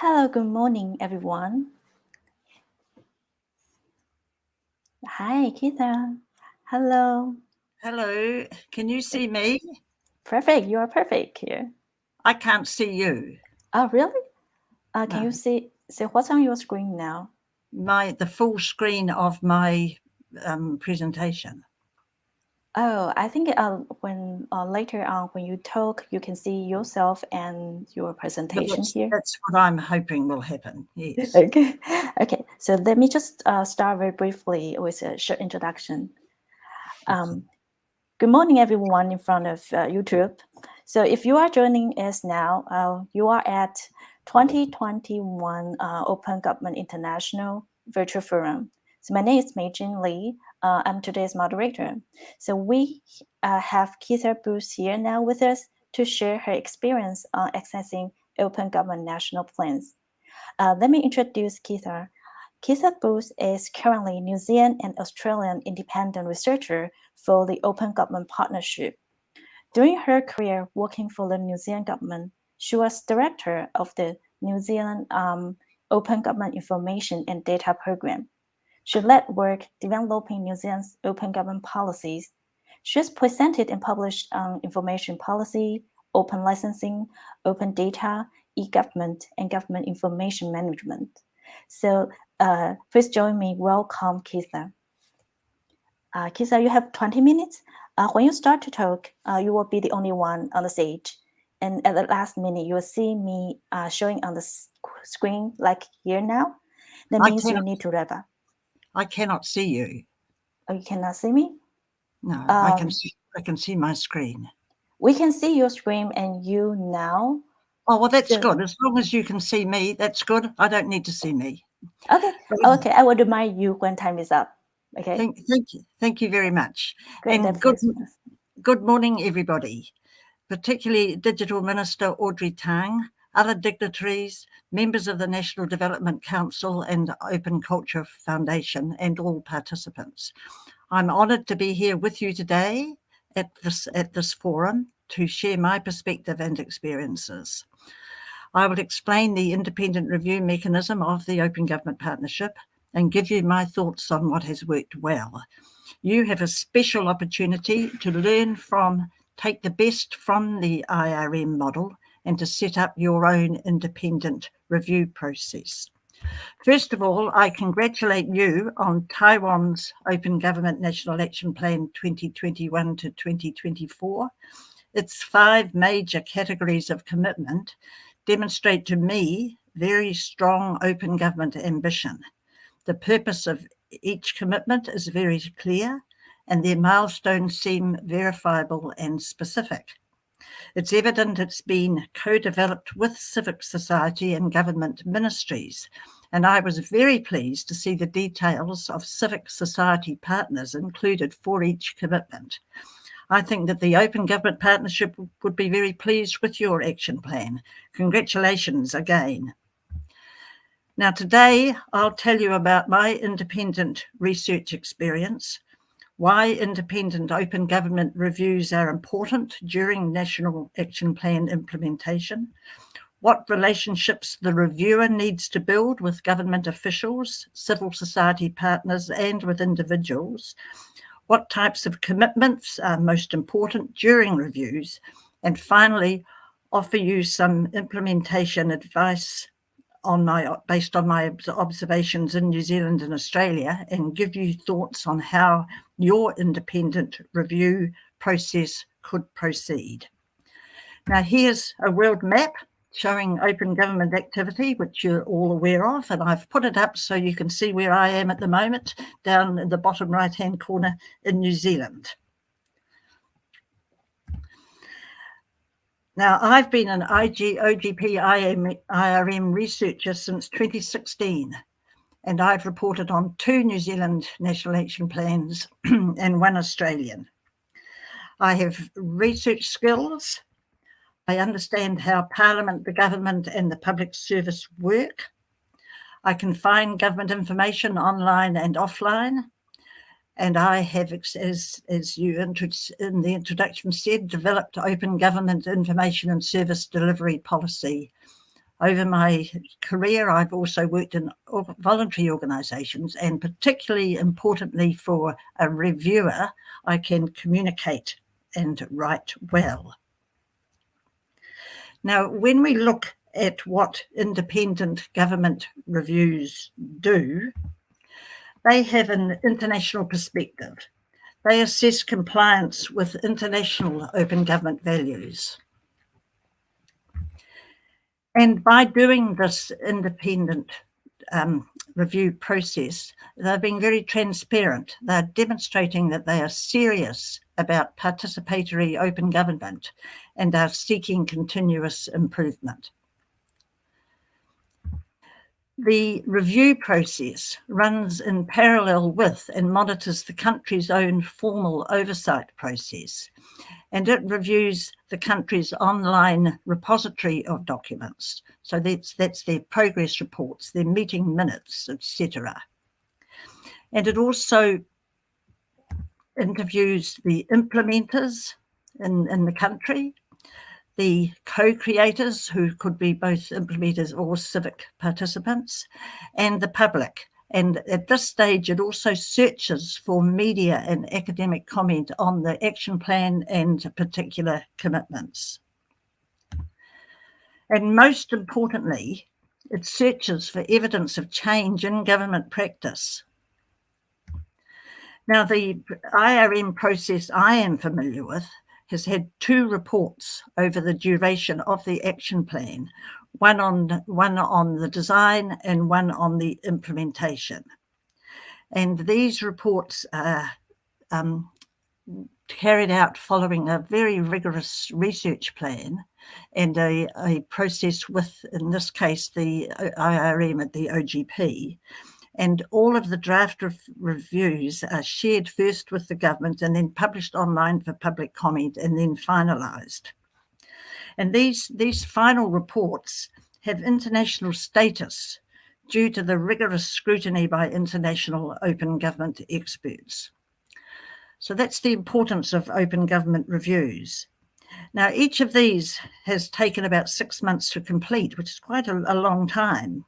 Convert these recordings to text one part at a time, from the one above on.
Hello, good morning, everyone. Hi, Keitha. Hello. Hello, can you see me? Perfect, you are perfect here. I can't see you. Oh, really? Can No. you see what's on your screen now? The full screen of my presentation. Oh, I think when later on when you talk, you can see yourself and your presentation here. That's what I'm hoping will happen, yes. Okay. So let me just start very briefly with a short introduction. Good morning, everyone in front of YouTube. So if you are joining us now, you are at 2021 Open Government International Virtual Forum. So my name is Meichun Lee. I'm today's moderator. So we have Keitha Booth here now with us to share her experience on accessing Open Government National Plans. Let me introduce Keitha. Keitha Booth is currently New Zealand and Australian independent researcher for the Open Government Partnership. During her career working for the New Zealand government, she was director of the New Zealand Open Government Information and Data Program. She led work developing New Zealand's open government policies. She has presented and published on information policy, open licensing, open data, e-government, and government information management. So please join me. Welcome, Keitha. Keitha, you have 20 minutes. When you start to talk, you will be the only one on the stage. And at the last minute, you will see me showing on the screen like here now. That means you need to wrap up. I cannot see you. Oh, you cannot see me? No, I can see my screen. We can see your screen and you now. Oh, well, that's good. As long as you can see me, that's good. I don't need to see me. Okay, I will remind you when time is up. Okay. Thank you very much. Great, and good morning, everybody, particularly Digital Minister Audrey Tang, other dignitaries, members of the National Development Council and Open Culture Foundation, and all participants. I'm honoured to be here with you today at this forum to share my perspective and experiences. I will explain the independent review mechanism of the Open Government Partnership and give you my thoughts on what has worked well. You have a special opportunity to learn take the best from the IRM model and to set up your own independent review process. First of all, I congratulate you on Taiwan's Open Government National Action Plan 2021 to 2024. Its 5 major categories of commitment demonstrate to me very strong open government ambition. The purpose of each commitment is very clear and their milestones seem verifiable and specific. It's evident it's been co-developed with civic society and government ministries, and I was very pleased to see the details of civic society partners included for each commitment. I think that the Open Government Partnership would be very pleased with your action plan. Congratulations again. Now today, I'll tell you about my independent research experience, why independent open government reviews are important during National Action Plan implementation, what relationships the reviewer needs to build with government officials, civil society partners, and with individuals, what types of commitments are most important during reviews, and finally, offer you some implementation advice based on my observations in New Zealand and Australia, and give you thoughts on how your independent review process could proceed. Now, here's a world map showing open government activity, which you're all aware of, and I've put it up so you can see where I am at the moment, down in the bottom right-hand corner in New Zealand. Now, I've been an OGP IRM researcher since 2016, and I've reported on 2 New Zealand National Action Plans and 1 Australian. I have research skills. I understand how Parliament, the government, and the public service work. I can find government information online and offline. And I have, as you in the introduction said, developed open government information and service delivery policy Over my career, I've also worked in voluntary organisations, and particularly importantly for a reviewer, I can communicate and write well. Now, when we look at what independent government reviews do, they have an international perspective. They assess compliance with international open government values. And by doing this independent review process, they're being very transparent. They're demonstrating that they are serious about participatory open government and are seeking continuous improvement. The review process runs in parallel with and monitors the country's own formal oversight process, and it reviews the country's online repository of documents. So that's their progress reports, their meeting minutes, etc. And it also interviews the implementers in the country, the co-creators, who could be both implementers or civic participants, and the public. And at this stage, it also searches for media and academic comment on the action plan and particular commitments. And most importantly, it searches for evidence of change in government practice. Now, the IRM process I am familiar with has had 2 reports over the duration of the action plan, one on the design and one on the implementation. And these reports are carried out following a very rigorous research plan and a process with, in this case, the IRM at the OGP. And all of the draft reviews are shared first with the government and then published online for public comment and then finalised. And these final reports have international status due to the rigorous scrutiny by international open government experts. So that's the importance of open government reviews. Now, each of these has taken about 6 months to complete, which is quite a long time.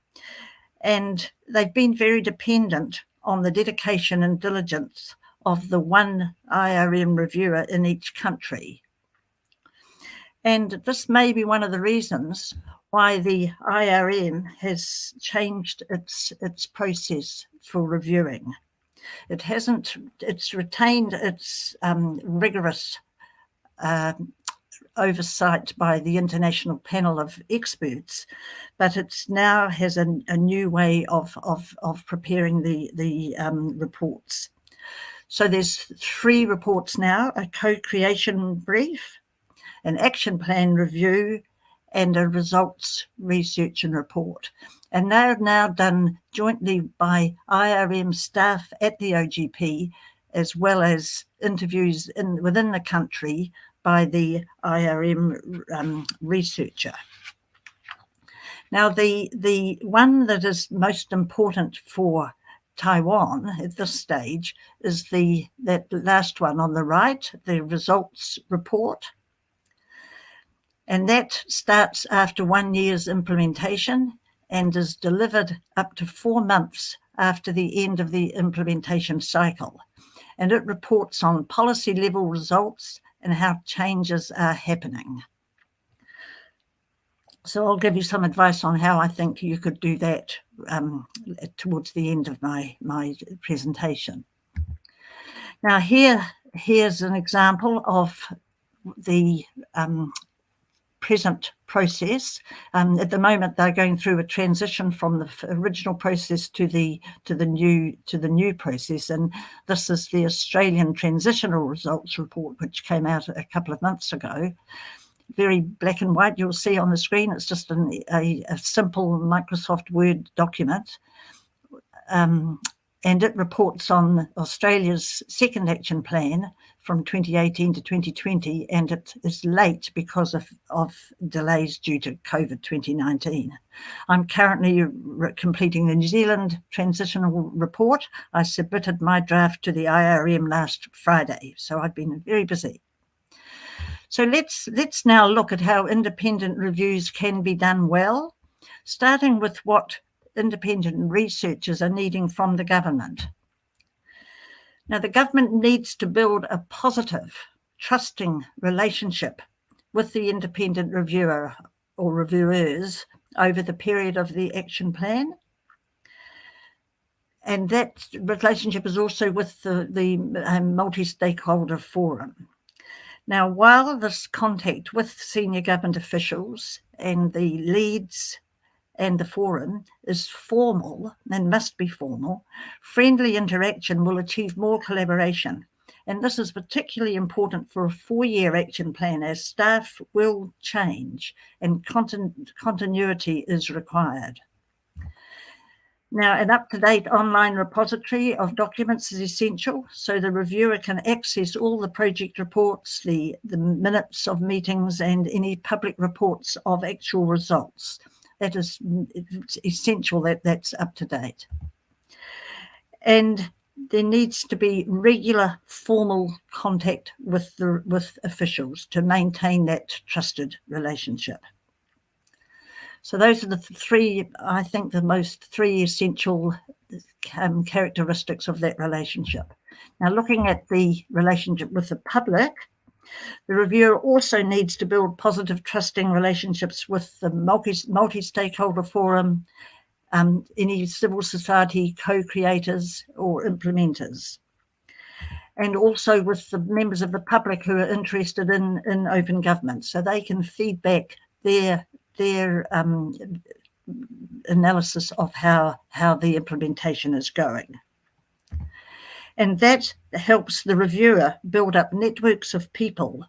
And they've been very dependent on the dedication and diligence of the one IRM reviewer in each country. And this may be one of the reasons why the IRM has changed its process for reviewing. It's retained its rigorous oversight by the international panel of experts, but it's now has a new way of preparing the reports. So there's 3 reports now: a co-creation brief, an action plan review, and a results research and report. And they're now done jointly by IRM staff at the OGP, as well as interviews within the country by the IRM researcher. Now, the one that is most important for Taiwan at this stage is that last one on the right, the results report. And that starts after 1 year's implementation and is delivered up to 4 months after the end of the implementation cycle. And it reports on policy level results and how changes are happening. So I'll give you some advice on how I think you could do that towards the end of my presentation. Now here's an example of the present process. At the moment, they're going through a transition from the original process to the new process, and this is the Australian Transitional Results Report, which came out a couple of months ago. Very black and white. You'll see on the screen. It's just a simple Microsoft Word document, and it reports on Australia's second action plan from 2018 to 2020, and it is late because of delays due to COVID 2019. I'm currently completing the New Zealand Transitional Report. I submitted my draft to the IRM last Friday, so I've been very busy. So let's now look at how independent reviews can be done well. starting with what independent researchers are needing from the government. Now, the government needs to build a positive, trusting relationship with the independent reviewer or reviewers over the period of the action plan. And that relationship is also with the multi-stakeholder forum. Now, while this contact with senior government officials and the leads and the forum is formal and must be formal, friendly interaction will achieve more collaboration. And this is particularly important for a 4-year action plan, as staff will change and continuity is required. Now, an up-to-date online repository of documents is essential, so the reviewer can access all the project reports, the minutes of meetings, and any public reports of actual results. That is, it's essential that that's up to date. And there needs to be regular formal contact with officials to maintain that trusted relationship. So those are the three essential characteristics of that relationship. Now, looking at the relationship with the public, the reviewer also needs to build positive, trusting relationships with the multi-stakeholder forum, any civil society co-creators or implementers, and also with the members of the public who are interested in open government, so they can feed back their analysis of how the implementation is going. And that helps the reviewer build up networks of people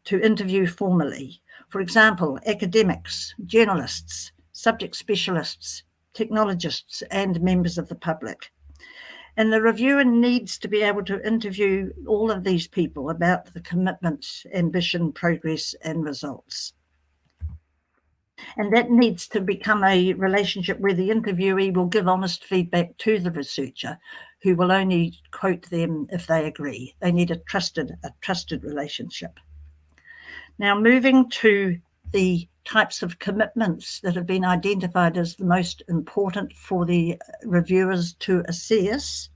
to interview formally. For example, academics, journalists, subject specialists, technologists, and members of the public. And the reviewer needs to be able to interview all of these people about the commitment, ambition, progress, and results. And that needs to become a relationship where the interviewee will give honest feedback to the researcher, who will only quote them if they agree. They need a trusted relationship. Now, moving to the types of commitments that have been identified as the most important for the reviewers to assess,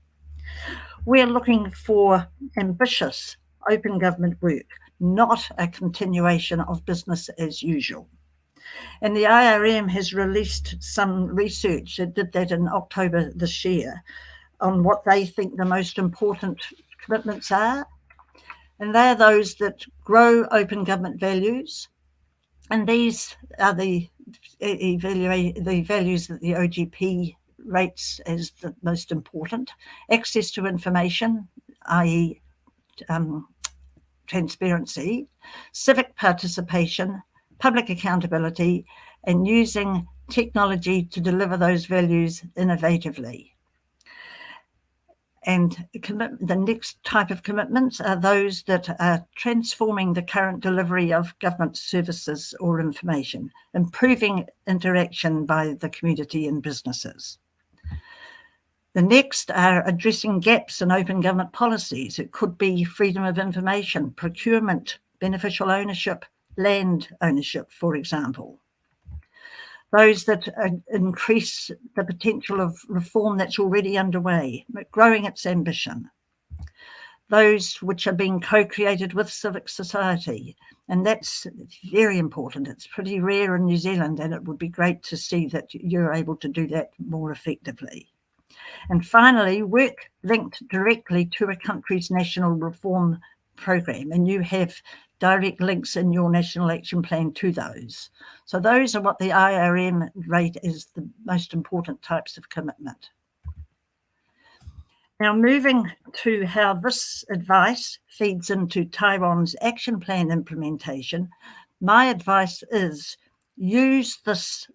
we're looking for ambitious open government work, not a continuation of business as usual. And the IRM has released some research that did that in October this year on what they think the most important commitments are. And they are those that grow open government values. And these are the values that the OGP rates as the most important. Access to information, i.e. Transparency, civic participation, public accountability, and using technology to deliver those values innovatively. And the next type of commitments are those that are transforming the current delivery of government services or information, improving interaction by the community and businesses. The next are addressing gaps in open government policies. It could be freedom of information, procurement, beneficial ownership, land ownership, for example. Those that increase the potential of reform that's already underway, growing its ambition. Those which are being co-created with civic society, and that's very important. It's pretty rare in New Zealand, and it would be great to see that you're able to do that more effectively. And finally, work linked directly to a country's national reform program, and you have direct links in your National Action Plan to those. So those are what the IRM rate is the most important types of commitment. Now, moving to how this advice feeds into Taiwan's action plan implementation, my advice is use this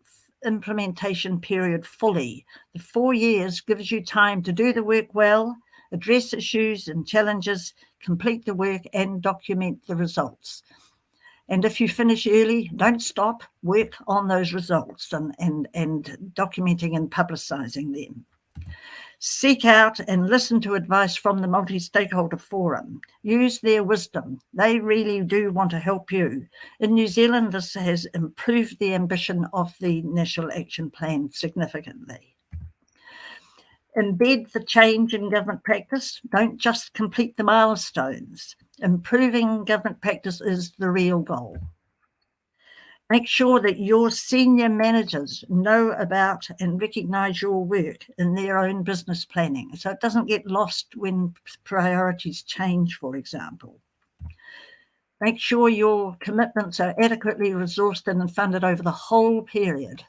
implementation period fully. The 4 years gives you time to do the work well, address issues and challenges, complete the work, and document the results. And if you finish early, don't stop, work on those results and documenting and publicising them. Seek out and listen to advice from the multi-stakeholder forum. Use their wisdom. They really do want to help you. In New Zealand, this has improved the ambition of the National Action Plan significantly. Embed the change in government practice. Don't just complete the milestones. Improving government practice is the real goal. Make sure that your senior managers know about and recognise your work in their own business planning, so it doesn't get lost when priorities change, for example. Make sure your commitments are adequately resourced and funded over the whole period.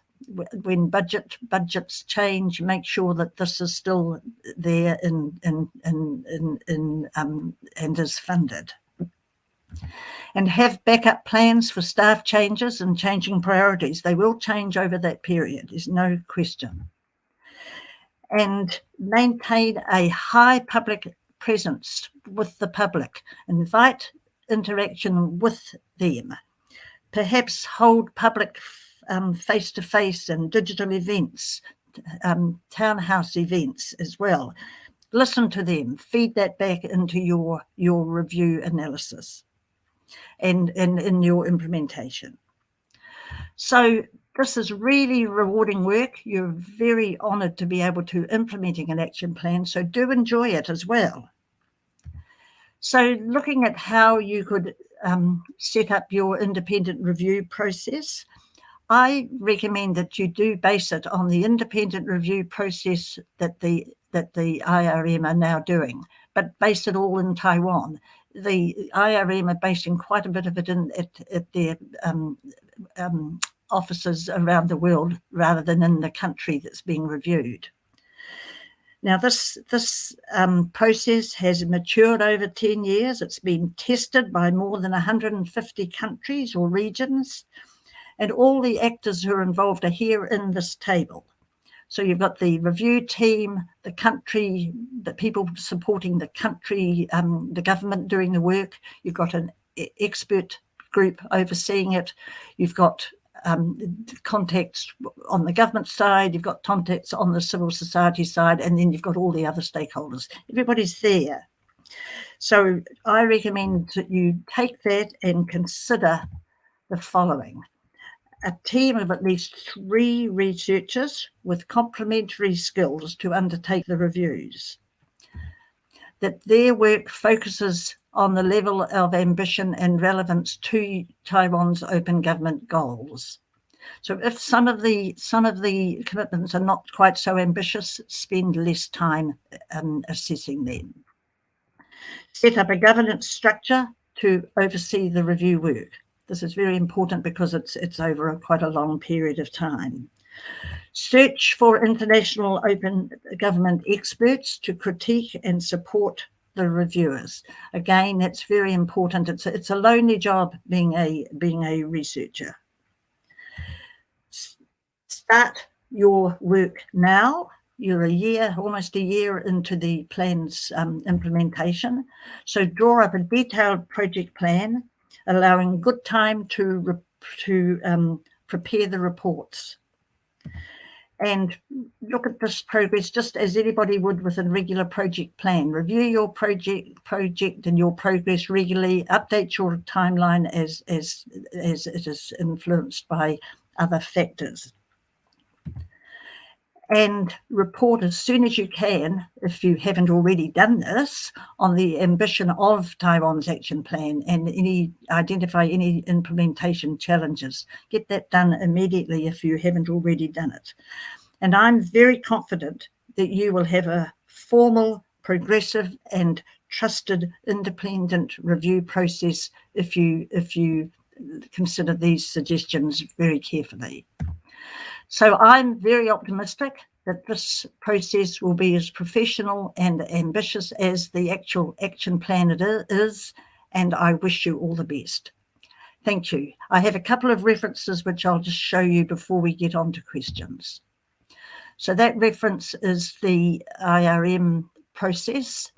When budgets change, make sure that this is still there and is funded. And have backup plans for staff changes and changing priorities. They will change over that period, there's no question. And maintain a high public presence with the public. Invite interaction with them. Perhaps hold public face-to-face and digital events, townhouse events as well. Listen to them, feed that back into your review analysis and in your implementation. So this is really rewarding work. You're very honoured to be able to implementing an action plan, so do enjoy it as well. So looking at how you could set up your independent review process, I recommend that you do base it on the independent review process that the IRM are now doing, but base it all in Taiwan. The IRM are basing quite a bit of it at their offices around the world rather than in the country that's being reviewed. Now, this process has matured over 10 years. It's been tested by more than 150 countries or regions, and all the actors who are involved are here in this table. So you've got the review team, the country, the people supporting the country, the government doing the work. You've got an expert group overseeing it. You've got contacts on the government side. You've got contacts on the civil society side, and then you've got all the other stakeholders. Everybody's there. So I recommend that you take that and consider the following. A team of at least 3 researchers with complementary skills to undertake the reviews. That their work focuses on the level of ambition and relevance to Taiwan's open government goals. So if some of the commitments are not quite so ambitious, spend less time assessing them. Set up a governance structure to oversee the review work. This is very important because it's over quite a long period of time. Search for international open government experts to critique and support the reviewers. Again, that's very important. It's a lonely job being a researcher. Start your work now. You're almost a year into the plan's implementation. So draw up a detailed project plan, allowing good time to prepare the reports. And look at this progress just as anybody would with a regular project plan. Review your project and your progress regularly. Update your timeline as it is influenced by other factors. And report as soon as you can, if you haven't already done this, on the ambition of Taiwan's action plan and identify any implementation challenges. Get that done immediately if you haven't already done it. And I'm very confident that you will have a formal, progressive and trusted independent review process if you consider these suggestions very carefully. So I'm very optimistic that this process will be as professional and ambitious as the actual action plan it is, and I wish you all the best. Thank you. I have a couple of references which I'll just show you before we get on to questions. So that reference is the IRM process.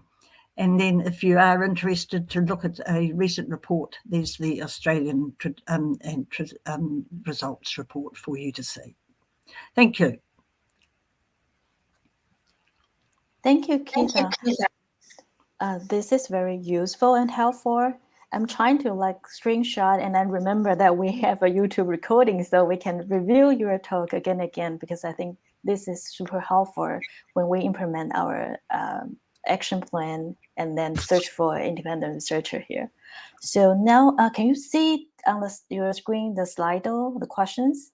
And then if you are interested to look at a recent report, there's the Australian results report for you to see. Thank you. Thank you, Keitha. This is very useful and helpful. I'm trying to screenshot and then remember that we have a YouTube recording so we can review your talk again and again, because I think this is super helpful when we implement our action plan and then search for independent researcher here. So now, can you see on your screen the Slido, the questions?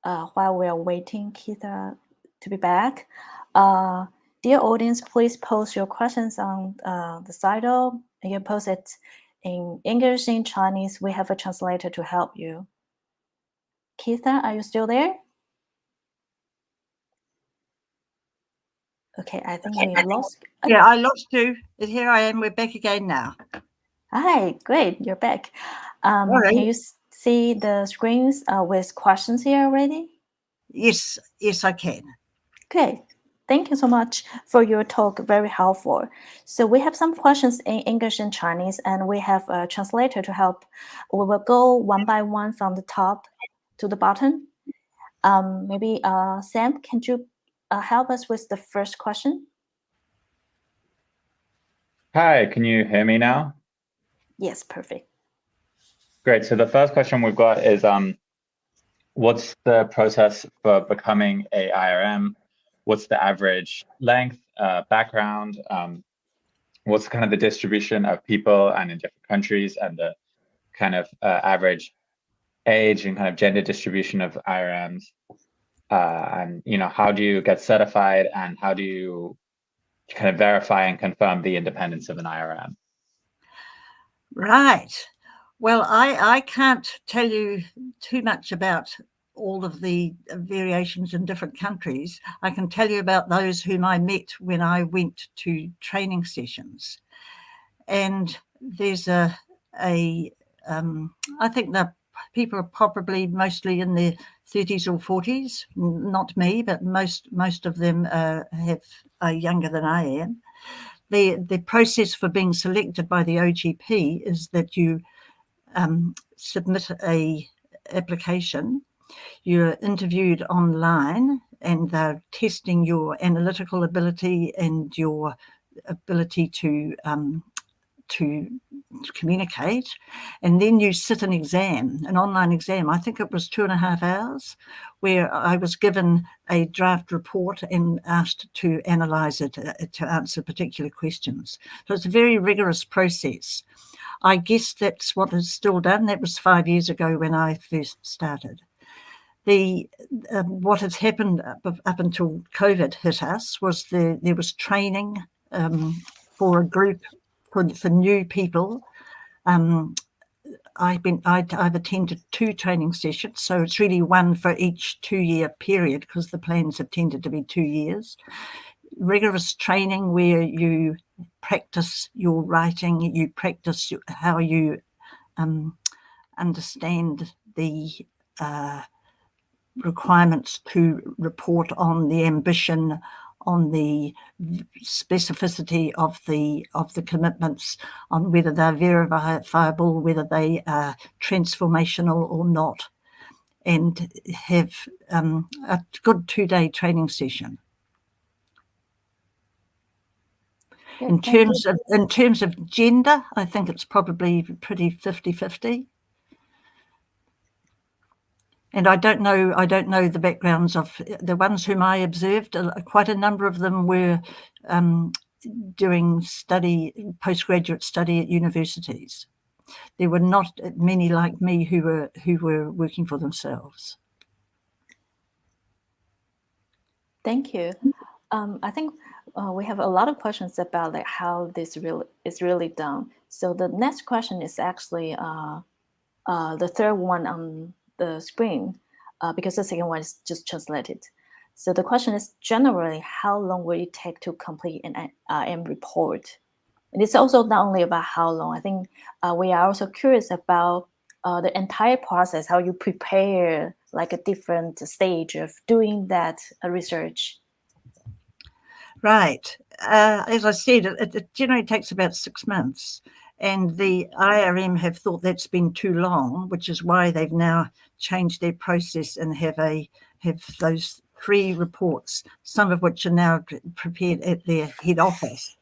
While we are waiting Keitha to be back, dear audience, please post your questions on the Slido. You can post it in English, in Chinese. We have a translator to help you. Keitha, are you still there? Okay, I think we lost. Yeah, I lost you. Here I am. We're back again now. Hi, great, you're back. Can you see the screens with questions here already? Yes, I can. Great. Thank you so much for your talk. Very helpful. So we have some questions in English and Chinese, and we have a translator to help. We will go one by one from the top to the bottom. Maybe Sam, can you help us with the first question? Hi, can you hear me now? Yes, perfect. Great. So the first question we've got is, what's the process for becoming a IRM? What's the average length, background? What's kind of the distribution of people and in different countries, and the kind of average age and kind of gender distribution of IRMs? And how do you get certified, and how do you kind of verify and confirm the independence of an IRM? Right. Well, I can't tell you too much about all of the variations in different countries. I can tell you about those whom I met when I went to training sessions. And there's I think the people are probably mostly in their 30s or 40s. Not me, but most of them are younger than I am. The process for being selected by the OGP is that you submit a application. You're interviewed online, and they're testing your analytical ability and your ability to communicate. And then you sit an exam, an online exam. I think it was 2.5 hours, where I was given a draft report and asked to analyze it, to answer particular questions. So it's a very rigorous process. I guess that's what is still done. That was 5 years ago when I first started. What has happened up until COVID hit us was there was training for a group for new people. I've attended 2 training sessions, so it's really one for each 2-year period, because the plans have tended to be 2 years. Rigorous training where you practice your writing, you practice how you understand the requirements to report on the ambition, on the specificity of the commitments, on whether they're verifiable, whether they are transformational or not, and have a good 2-day training session. In terms of gender, I think it's probably pretty 50-50. And I don't know the backgrounds of the ones whom I observed. Quite a number of them were doing postgraduate study at universities. There were not many like me who were working for themselves. Thank you. I think we have a lot of questions about how this is really done. So the next question is actually the third one on the screen, because the second one is just translated. So the question is, generally, how long will it take to complete an IRM report? And it's also not only about how long. I think we are also curious about the entire process, how you prepare a different stage of doing that research. Right. As I said, it generally takes about 6 months. And the IRM have thought that's been too long, which is why they've now changed their process and have those 3 reports, some of which are now prepared at their head office.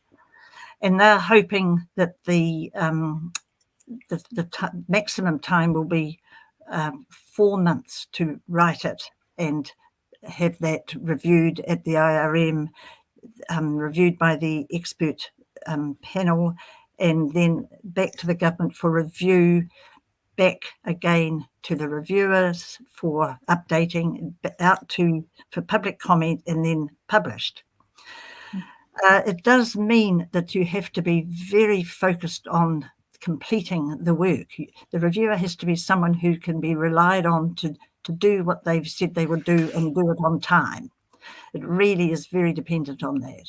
And they're hoping that the maximum time will be 4 months to write it and have that reviewed at the IRM, reviewed by the expert panel, and then back to the government for review, back again to the reviewers for updating, out for public comment, and then published. It does mean that you have to be very focused on completing the work. The reviewer has to be someone who can be relied on to do what they've said they would do and do it on time. It really is very dependent on that.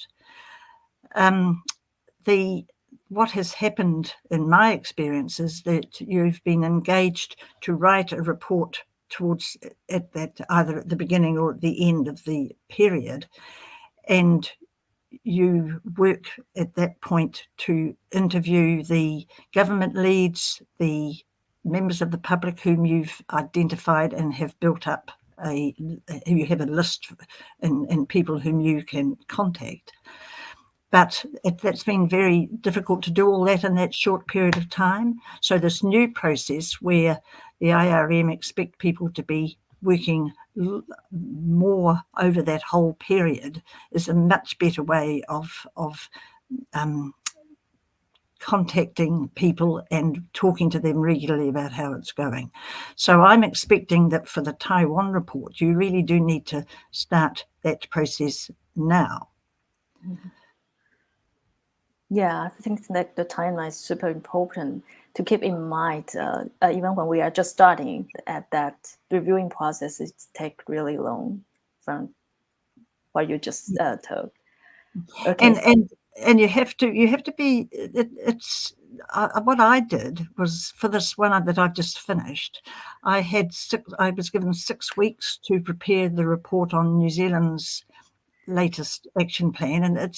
What has happened in my experience is that you've been engaged to write a report either at the beginning or at the end of the period, and you work at that point to interview the government leads, the members of the public whom you've identified and have built up you have a list and people whom you can contact. But that's been very difficult to do all that in that short period of time. So this new process where the IRM expect people to be working more over that whole period is a much better way of contacting people and talking to them regularly about how it's going. So I'm expecting that for the Taiwan report, you really do need to start that process now. Mm-hmm. Yeah, I think that the timeline is super important to keep in mind. Even when we are just starting at that reviewing process, it takes really long from what you just told. Okay. And you have to be. It's what I did was for this one that I've just finished. I was given 6 weeks to prepare the report on New Zealand's latest action plan, and it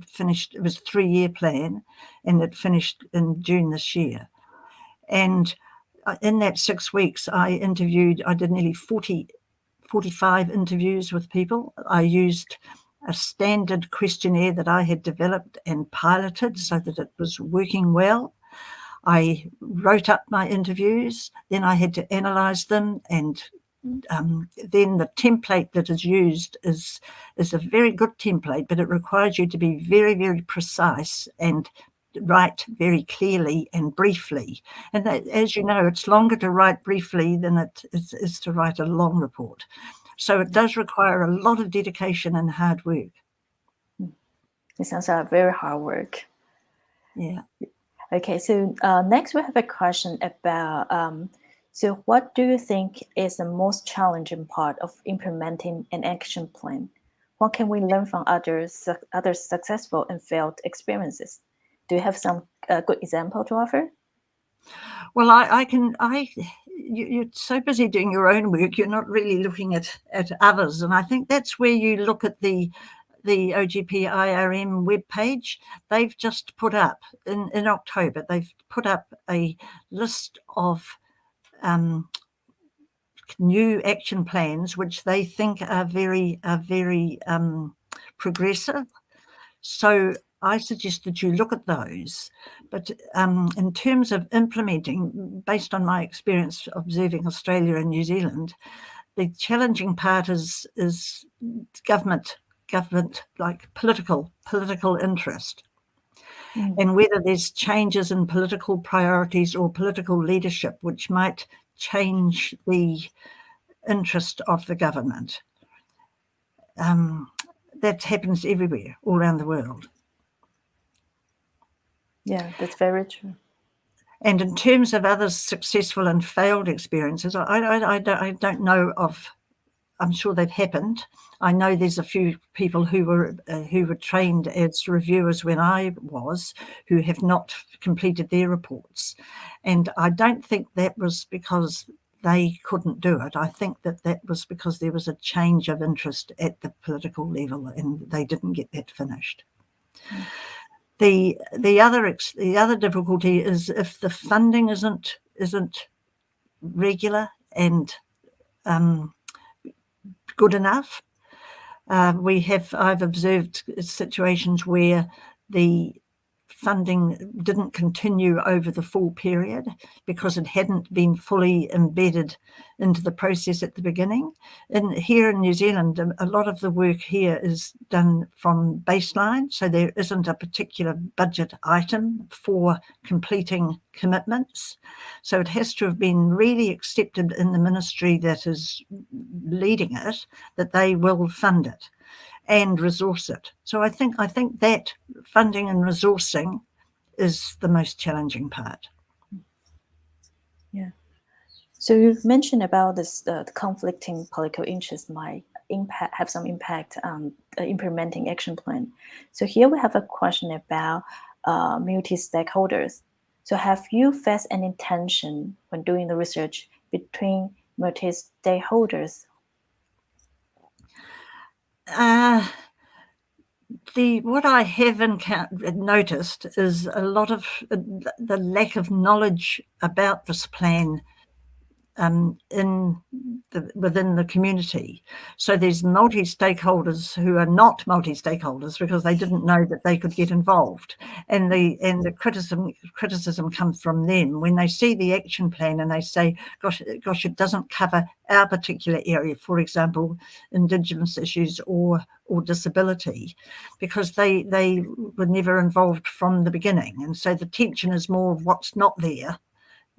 finished. It was a 3-year plan, and it finished in June this year. And in that 6 weeks, I did nearly 45 interviews with people. I used a standard questionnaire that I had developed and piloted so that it was working well. I wrote up my interviews, then I had to analyze them, and then the template that is used is a very good template, but it requires you to be very, very precise and write very clearly and briefly. And that, as you know, it's longer to write briefly than it is to write a long report. So it does require a lot of dedication and hard work. It sounds like very hard work. Yeah. Okay, so next we have a question about, so what do you think is the most challenging part of implementing an action plan? What can we learn from other successful and failed experiences? Do you have some good example to offer? Well, you're so busy doing your own work, you're not really looking at others. And I think that's where you look at the OGP IRM webpage. They've just put up in October, they've put up a list of new action plans, which they think are very progressive. So I suggest that you look at those. But in terms of implementing, based on my experience observing Australia and New Zealand, the challenging part is government, like political interest. And whether there's changes in political priorities or political leadership which might change the interest of the government. That happens everywhere, all around the world. Yeah, that's very true. And in terms of other successful and failed experiences, I don't know of. I'm sure they've happened. I know there's a few people who were trained as reviewers when I was, who have not completed their reports, and I don't think that was because they couldn't do it. I think that was because there was a change of interest at the political level, and they didn't get that finished. The other difficulty is if the funding isn't regular and good enough. I've observed situations where the funding didn't continue over the full period because it hadn't been fully embedded into the process at the beginning. Here in New Zealand, a lot of the work here is done from baseline, so there isn't a particular budget item for completing commitments. So it has to have been really accepted in the ministry that is leading it, that they will fund it and resource it. So I think that funding and resourcing is the most challenging part. Yeah. So you mentioned about this, the conflicting political interests might have some impact on implementing action plan. So here we have a question about multi-stakeholders. So have you faced any tension when doing the research between multi-stakeholders? What I have noticed is a lot of the lack of knowledge about this plan within the community. So there's multi-stakeholders who are not multi-stakeholders because they didn't know that they could get involved, and the criticism comes from them when they see the action plan and they say, gosh, it doesn't cover our particular area, for example, Indigenous issues or disability, because they were never involved from the beginning, and so the tension is more of what's not there.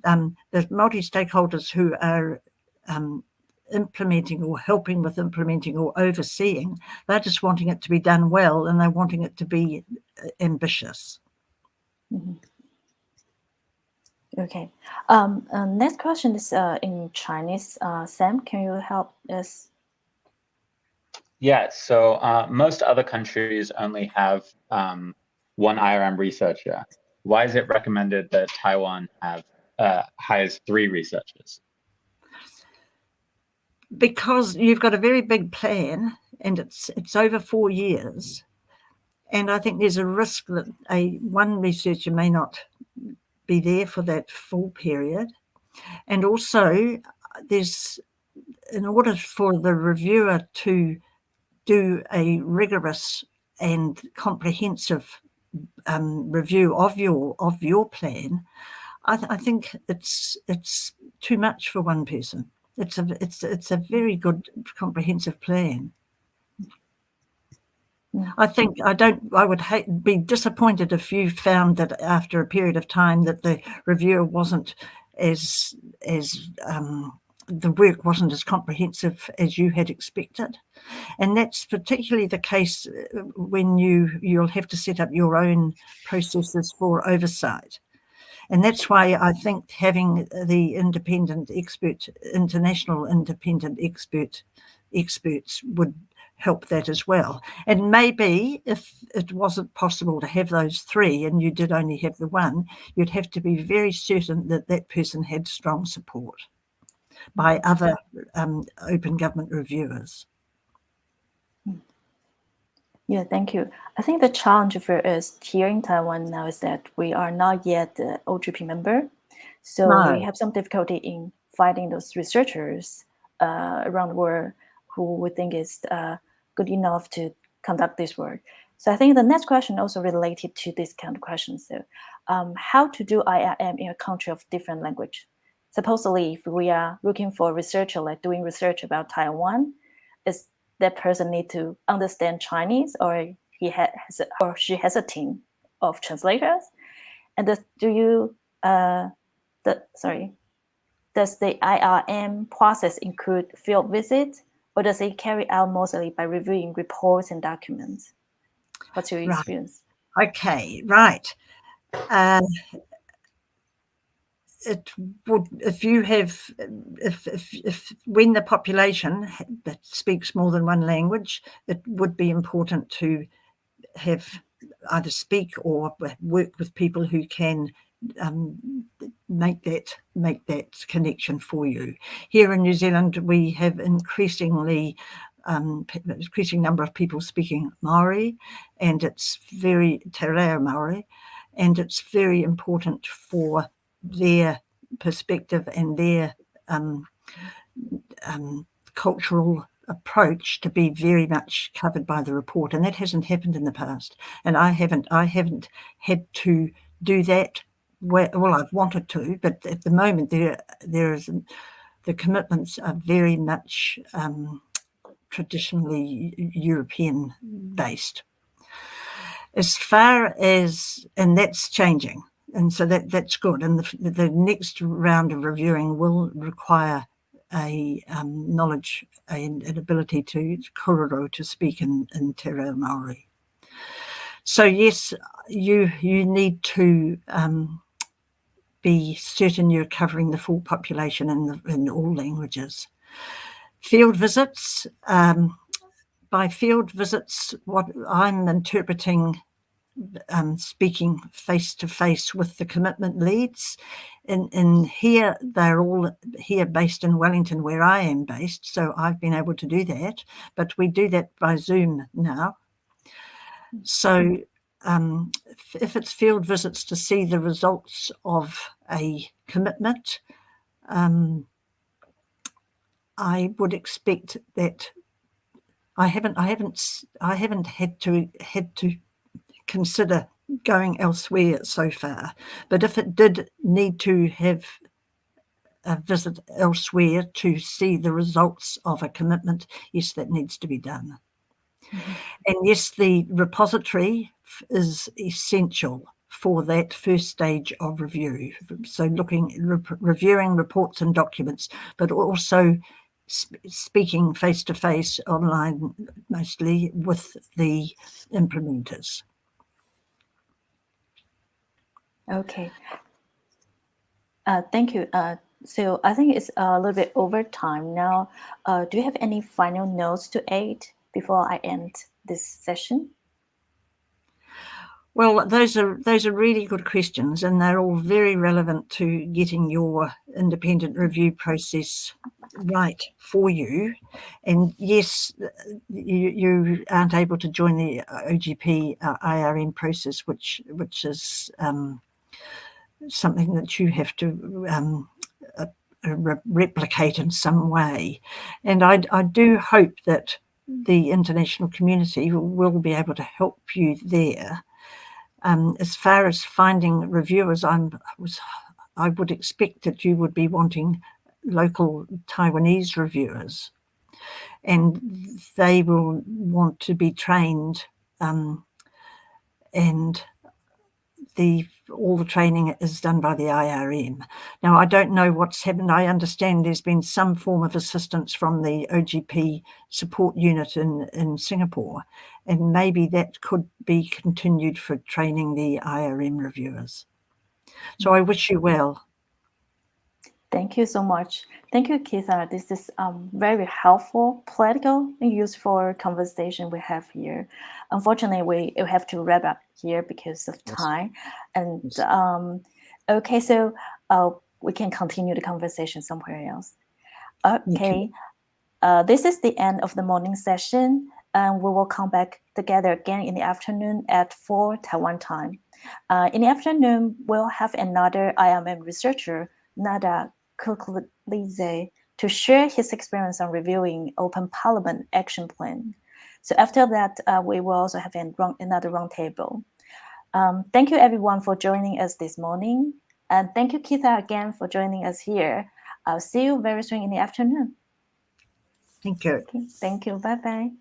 The multi-stakeholders who are implementing or helping with implementing or overseeing, they're just wanting it to be done well and they're wanting it to be ambitious. Mm-hmm. Okay. Next question is in Chinese. Sam, can you help us? Yeah, so most other countries only have one IRM researcher. Why is it recommended that Taiwan hires 3 researchers? Because you've got a very big plan and it's over 4 years, and I think there's a risk that one researcher may not be there for that full period, and also in order for the reviewer to do a rigorous and comprehensive review of your plan, I think it's too much for one person. It's a very good comprehensive plan. I would be disappointed if you found that after a period of time that the reviewer wasn't as the work wasn't as comprehensive as you had expected. And that's particularly the case when you'll have to set up your own processes for oversight. And that's why I think having the international independent experts would help that as well. And maybe if it wasn't possible to have those 3 and you did only have the 1, you'd have to be very certain that person had strong support by other open government reviewers. Yeah, thank you. I think the challenge for us here in Taiwan now is that we are not yet the OGP member. So we have some difficulty in finding those researchers around the world who we think is good enough to conduct this work. So I think the next question also related to this kind of question. So how to do IRM in a country of different language? Supposedly, if we are looking for a researcher, like doing research about Taiwan, is that person need to understand Chinese, or she has a team of translators? And does the IRM process include field visits, or does it carry out mostly by reviewing reports and documents? What's your experience? Okay, right. It would, if when the population that speaks more than one language, it would be important to have either speak or work with people who can make that connection for you. Here in New Zealand, we have increasingly increasing number of people speaking Maori, and it's very te reo Maori, and it's very important for their perspective and their cultural approach to be very much covered by the report, and that hasn't happened in the past. And I haven't had to do that. Well, I've wanted to, but at the moment there is the commitments are very much traditionally European based. As far as, and that's changing, and so that's good. And the next round of reviewing will require a knowledge and an ability to korero, to speak in te reo Māori. So yes, you need to be certain you're covering the full population in all languages. Field visits. By field visits, what I'm interpreting, speaking face to face with the commitment leads. In here, they're all here based in Wellington, where I am based, so I've been able to do that, but we do that by Zoom now. So if it's field visits to see the results of a commitment, I would expect that I haven't had to consider going elsewhere so far. But if it did need to have a visit elsewhere to see the results of a commitment, yes, that needs to be done. Mm-hmm. And yes, the repository is essential for that first stage of review. So reviewing reports and documents, but also speaking face-to-face online, mostly with the implementers. Okay. Thank you. So I think it's a little bit over time now. Do you have any final notes to add before I end this session? Well, those are really good questions, and they're all very relevant to getting your independent review process right for you. And yes, you aren't able to join the OGP IRM process, which is something that you have to replicate in some way. And I do hope that the international community will be able to help you there. As far as finding reviewers, I would expect that you would be wanting local Taiwanese reviewers, and they will want to be trained, and all the training is done by the IRM. Now, I don't know what's happened. I understand there's been some form of assistance from the OGP support unit in Singapore, and maybe that could be continued for training the IRM reviewers. So I wish you well. Thank you so much. Thank you, Keitha. This is very helpful, political, and useful conversation we have here. Unfortunately, we have to wrap up here because of time. And okay, so we can continue the conversation somewhere else. Okay, this is the end of the morning session, and we will come back together again in the afternoon at 4 Taiwan time. In the afternoon, we'll have another IRM researcher, Nada Kuklidze, to share his experience on reviewing Open Parliament Action Plan. So after that, we will also have another roundtable. Thank you everyone for joining us this morning. And thank you, Keitha, again for joining us here. I'll see you very soon in the afternoon. Thank you. Okay, thank you. Bye-bye.